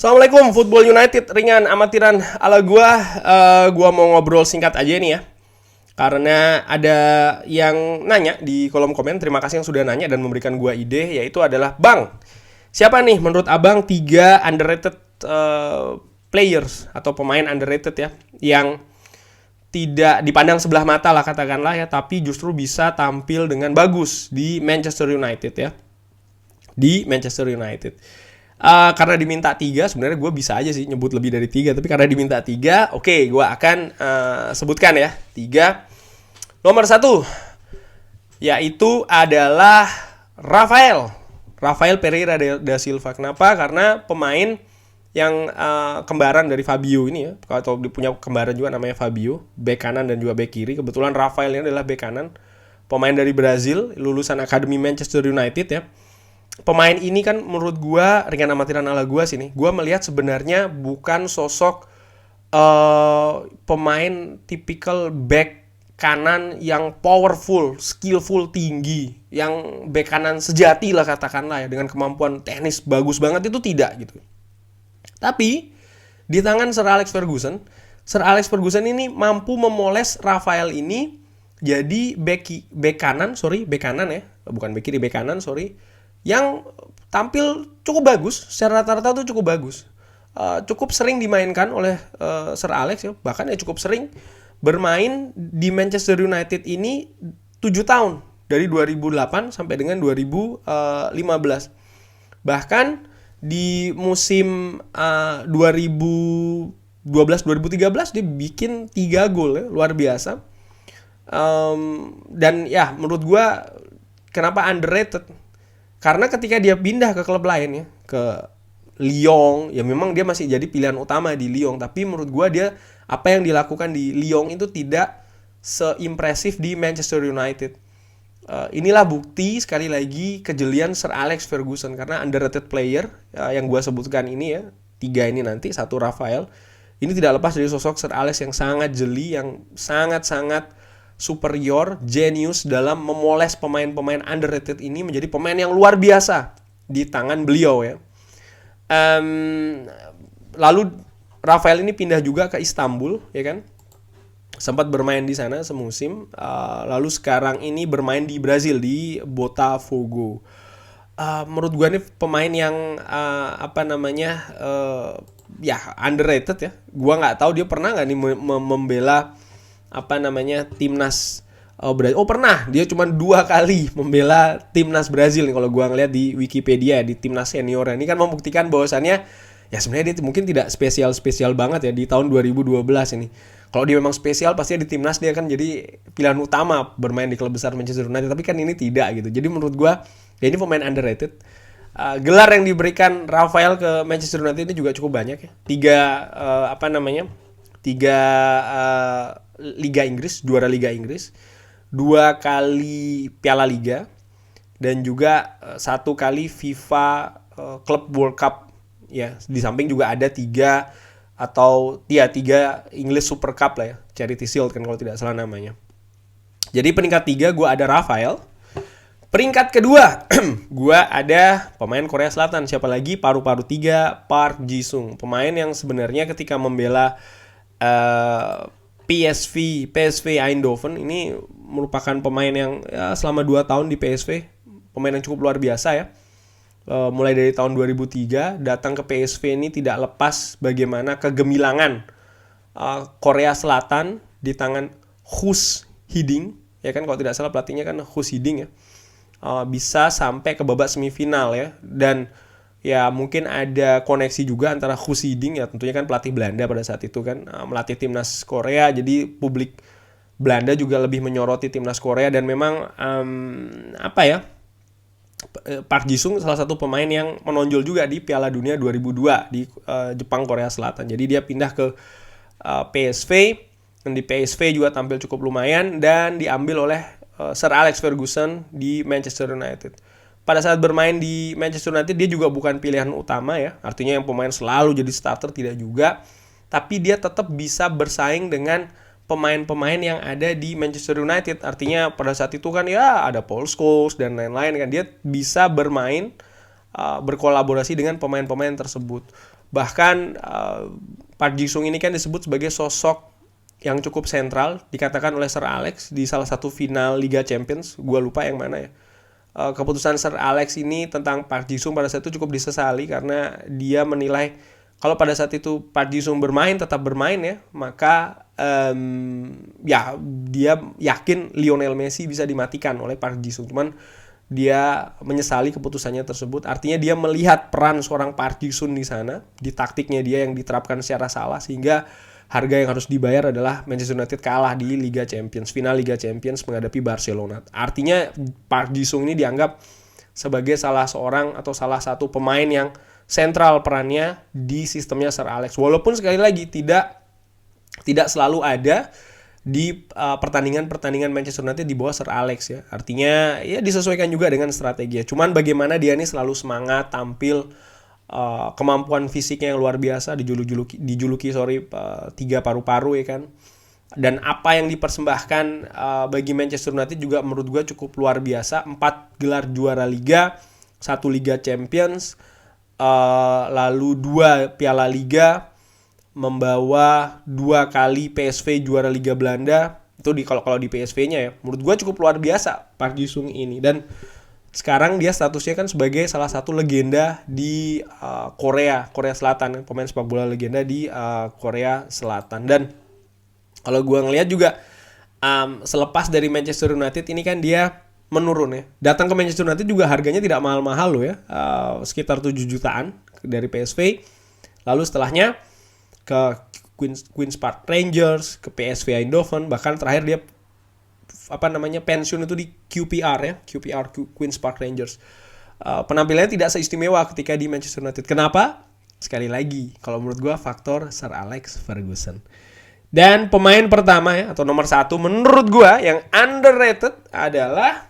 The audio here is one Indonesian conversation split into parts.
Assalamualaikum, Football United ringan amatiran ala gua mau ngobrol singkat aja nih ya. Karena ada yang nanya di kolom komen, terima kasih yang sudah nanya dan memberikan gua ide, yaitu adalah, Bang, siapa nih menurut Abang 3 underrated players atau pemain underrated ya, yang tidak dipandang sebelah mata lah katakanlah ya, tapi justru bisa tampil dengan bagus di Manchester United ya. Di Manchester United. Karena diminta 3, sebenarnya gue bisa aja sih nyebut lebih dari 3, tapi karena diminta 3, oke, gue akan sebutkan ya 3. Nomor 1 yaitu adalah Rafael Pereira da Silva. Kenapa? Karena pemain yang kembaran dari Fabio ini ya, atau punya kembaran juga namanya Fabio, bek kanan dan juga bek kiri. Kebetulan Rafael ini adalah bek kanan, pemain dari Brazil, lulusan Akademi Manchester United ya. Pemain ini kan menurut gue, ringan amatiran ala gue sini, gue melihat sebenarnya bukan sosok pemain tipikal back kanan yang powerful, skillful, tinggi, yang back kanan sejati lah katakanlah ya, dengan kemampuan teknis bagus banget, itu tidak gitu. Tapi di tangan Sir Alex Ferguson ini mampu memoles Rafael ini jadi back kanan ya, bukan back kiri, back kanan, yang tampil cukup bagus, secara rata-rata tuh cukup bagus. Cukup sering dimainkan oleh Sir Alex ya, bahkan ya cukup sering bermain di Manchester United ini 7 tahun, dari 2008 sampai dengan 2015. Bahkan di musim 2012-2013 dia bikin 3 gol ya, luar biasa. Dan ya menurut gua kenapa underrated? Karena ketika dia pindah ke klub lain ya, ke Lyon, ya memang dia masih jadi pilihan utama di Lyon, tapi menurut gue dia, apa yang dilakukan di Lyon itu tidak seimpresif di Manchester United. Inilah bukti sekali lagi kejelian Sir Alex Ferguson, karena underrated player yang gue sebutkan ini ya, 3 ini nanti, 1 Rafael, ini tidak lepas dari sosok Sir Alex yang sangat jeli, yang sangat-sangat superior, genius dalam memoles pemain-pemain underrated ini menjadi pemain yang luar biasa di tangan beliau ya. Lalu Rafael ini pindah juga ke Istanbul ya kan, sempat bermain di sana semusim. Lalu sekarang ini bermain di Brazil, di Botafogo. Menurut gue ini pemain yang ya underrated ya. Gue nggak tahu dia pernah nggak nih membela timnas Brazil. Pernah, dia cuma 2 kali membela timnas Brazil nih kalau gua ngeliat di Wikipedia, di timnas senior. Ini kan membuktikan bahwasannya ya sebenarnya dia mungkin tidak spesial banget ya di tahun 2012 ini. Kalau dia memang spesial, pastinya di timnas dia kan jadi pilihan utama bermain di klub besar Manchester United, tapi kan ini tidak gitu. Jadi menurut gua ya ini pemain underrated. Gelar yang diberikan Rafael ke Manchester United ini juga cukup banyak ya. 3 Liga Inggris, juara Liga Inggris, 2 kali Piala Liga, dan juga 1 kali FIFA Club World Cup ya. Di samping juga ada 3 English Super Cup lah ya, Charity Shield kan kalau tidak salah namanya. Jadi peringkat 3 gue ada Rafael. Peringkat kedua gue ada pemain Korea Selatan, siapa lagi? Paru-paru 3, Park Ji-sung, pemain yang sebenarnya ketika membela PSV Eindhoven ini merupakan pemain yang ya, selama 2 tahun di PSV, pemain yang cukup luar biasa ya. Mulai dari tahun 2003 datang ke PSV ini tidak lepas bagaimana kegemilangan Korea Selatan di tangan Hus Hiding ya kan, kalau tidak salah pelatihnya kan Hus Hiding ya, bisa sampai ke babak semifinal ya. Dan ya mungkin ada koneksi juga antara Hus Hiding ya, tentunya kan pelatih Belanda pada saat itu kan, melatih timnas Korea, jadi publik Belanda juga lebih menyoroti timnas Korea. Dan memang Park Ji-sung salah satu pemain yang menonjol juga di Piala Dunia 2002 di Jepang Korea Selatan. Jadi dia pindah ke PSV, dan di PSV juga tampil cukup lumayan dan diambil oleh Sir Alex Ferguson di Manchester United. Pada saat bermain di Manchester United dia juga bukan pilihan utama ya, artinya yang pemain selalu jadi starter tidak juga, tapi dia tetap bisa bersaing dengan pemain-pemain yang ada di Manchester United. Artinya pada saat itu kan ya ada Paul Scholes dan lain-lain kan, dia bisa bermain berkolaborasi dengan pemain-pemain tersebut. Bahkan Park Ji-sung ini kan disebut sebagai sosok yang cukup sentral, dikatakan oleh Sir Alex di salah satu final Liga Champions, gua lupa yang mana ya. Keputusan Sir Alex ini tentang Park Ji-sung pada saat itu cukup disesali karena dia menilai kalau pada saat itu Park Ji-sung tetap bermain ya, maka ya dia yakin Lionel Messi bisa dimatikan oleh Park Ji-sung. Cuman dia menyesali keputusannya tersebut. Artinya dia melihat peran seorang Park Ji-sung di sana, di taktiknya dia yang diterapkan secara salah, sehingga harga yang harus dibayar adalah Manchester United kalah di Liga Champions, final Liga Champions menghadapi Barcelona. Artinya Park Ji-sung ini dianggap sebagai salah seorang atau salah satu pemain yang sentral perannya di sistemnya Sir Alex. Walaupun sekali lagi tidak selalu ada di pertandingan Manchester United di bawah Sir Alex ya. Artinya ya disesuaikan juga dengan strategi. Cuman bagaimana dia ini selalu semangat tampil, kemampuan fisiknya yang luar biasa, dijuluki tiga paru-paru ya kan. Dan apa yang dipersembahkan bagi Manchester United juga menurut gue cukup luar biasa. 4 gelar juara Liga, 1 Liga Champions, lalu 2 Piala Liga, membawa 2 kali PSV juara Liga Belanda. Itu kalau di PSV-nya ya. Menurut gue cukup luar biasa Park Ji-sung ini. Dan sekarang dia statusnya kan sebagai salah satu legenda di Korea Selatan, pemain sepak bola legenda di Korea Selatan. Dan kalau gue ngelihat juga selepas dari Manchester United ini kan dia menurun ya. Datang ke Manchester United juga harganya tidak mahal-mahal loh ya, sekitar 7 jutaan dari PSV. Lalu setelahnya ke Queen's Park Rangers, ke PSV Eindhoven, bahkan terakhir dia pensiun itu di QPR ya, Queen's Park Rangers. Penampilannya tidak seistimewa ketika di Manchester United. Kenapa? Sekali lagi, kalau menurut gue faktor Sir Alex Ferguson. Dan pemain pertama ya, atau nomor 1 menurut gue yang underrated adalah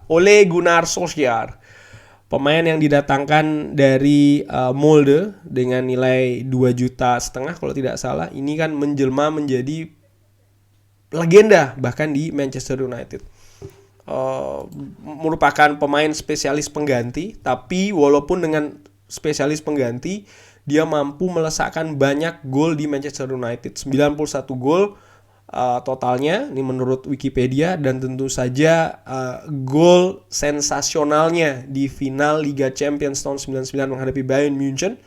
Ole Gunnar Solskjaer. Pemain yang didatangkan dari Molde dengan nilai 2,5 juta kalau tidak salah. Ini kan menjelma menjadi legenda bahkan di Manchester United. Merupakan pemain spesialis pengganti, tapi walaupun dengan spesialis pengganti, dia mampu melesakkan banyak gol di Manchester United. 91 gol totalnya, ini menurut Wikipedia, dan tentu saja gol sensasionalnya di final Liga Champions tahun 99 menghadapi Bayern Munchen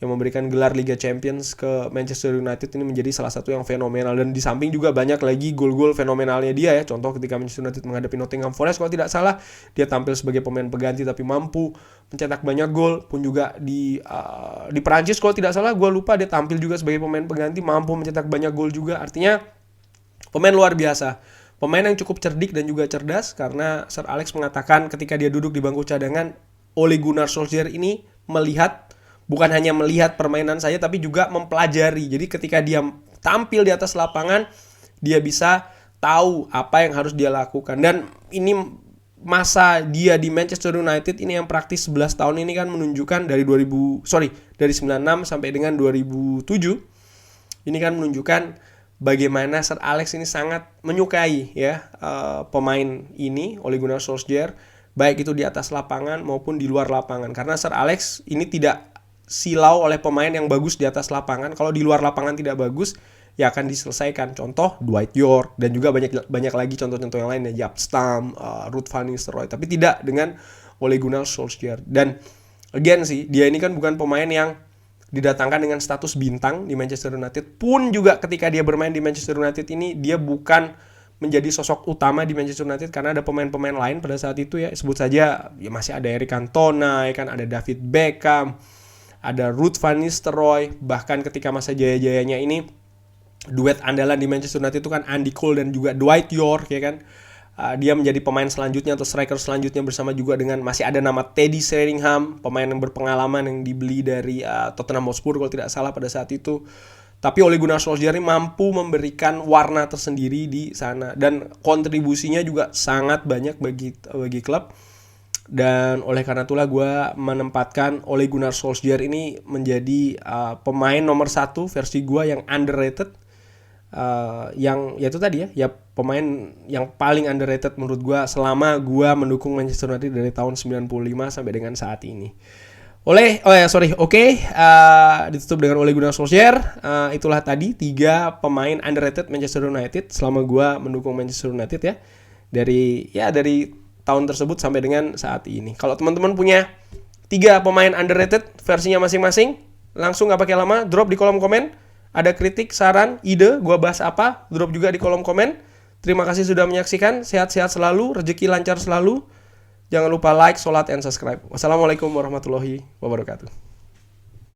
yang memberikan gelar Liga Champions ke Manchester United ini menjadi salah satu yang fenomenal. Dan di samping juga banyak lagi gol-gol fenomenalnya dia ya. Contoh ketika Manchester United menghadapi Nottingham Forest kalau tidak salah, dia tampil sebagai pemain pengganti tapi mampu mencetak banyak gol. Pun juga di Perancis kalau tidak salah, gue lupa, dia tampil juga sebagai pemain pengganti, mampu mencetak banyak gol juga. Artinya pemain luar biasa. Pemain yang cukup cerdik dan juga cerdas, karena Sir Alex mengatakan ketika dia duduk di bangku cadangan, Ole Gunnar Solskjaer ini bukan hanya melihat permainan saya, tapi juga mempelajari. Jadi ketika dia tampil di atas lapangan, dia bisa tahu apa yang harus dia lakukan. Dan ini masa dia di Manchester United ini yang praktis 11 tahun ini kan menunjukkan dari 96 sampai dengan 2007. Ini kan menunjukkan bagaimana Sir Alex ini sangat menyukai ya pemain ini, Ole Gunnar Solskjaer, baik itu di atas lapangan maupun di luar lapangan. Karena Sir Alex ini tidak silau oleh pemain yang bagus di atas lapangan. Kalau di luar lapangan tidak bagus, ya akan diselesaikan. Contoh Dwight York, dan juga banyak lagi contoh-contoh yang lain ya, Jaap Stam, Ruud van Nistelrooy. Tapi tidak dengan Ole Gunnar Solskjaer. Dan again sih, dia ini kan bukan pemain yang didatangkan dengan status bintang di Manchester United. Pun juga ketika dia bermain di Manchester United ini, dia bukan menjadi sosok utama di Manchester United karena ada pemain-pemain lain pada saat itu ya. Sebut saja ya masih ada Eric Cantona, ya kan, ada David Beckham, ada Ruud van Nistelrooy. Bahkan ketika masa jaya-jayanya ini, duet andalan di Manchester United itu kan Andy Cole dan juga Dwight York ya kan. Dia menjadi pemain selanjutnya atau striker selanjutnya bersama juga dengan masih ada nama Teddy Sheringham, pemain yang berpengalaman yang dibeli dari Tottenham Hotspur kalau tidak salah pada saat itu. Tapi Ole Gunnar Solskjaer ini mampu memberikan warna tersendiri di sana, dan kontribusinya juga sangat banyak bagi klub. Dan oleh karena itulah gue menempatkan Ole Gunnar Solskjaer ini menjadi pemain nomor 1 versi gue yang underrated, yang yaitu tadi ya pemain yang paling underrated menurut gue selama gue mendukung Manchester United dari tahun 95 sampai dengan saat ini. Ditutup dengan Ole Gunnar Solskjaer. Itulah tadi 3 pemain underrated Manchester United selama gua mendukung Manchester United ya. Dari tahun tersebut sampai dengan saat ini. Kalau teman-teman punya 3 pemain underrated versinya masing-masing, langsung gak pakai lama drop di kolom komen. Ada kritik, saran, ide, gua bahas apa, drop juga di kolom komen. Terima kasih sudah menyaksikan. Sehat-sehat selalu, rezeki lancar selalu. Jangan lupa like, sholat, and subscribe. Wassalamualaikum warahmatullahi wabarakatuh.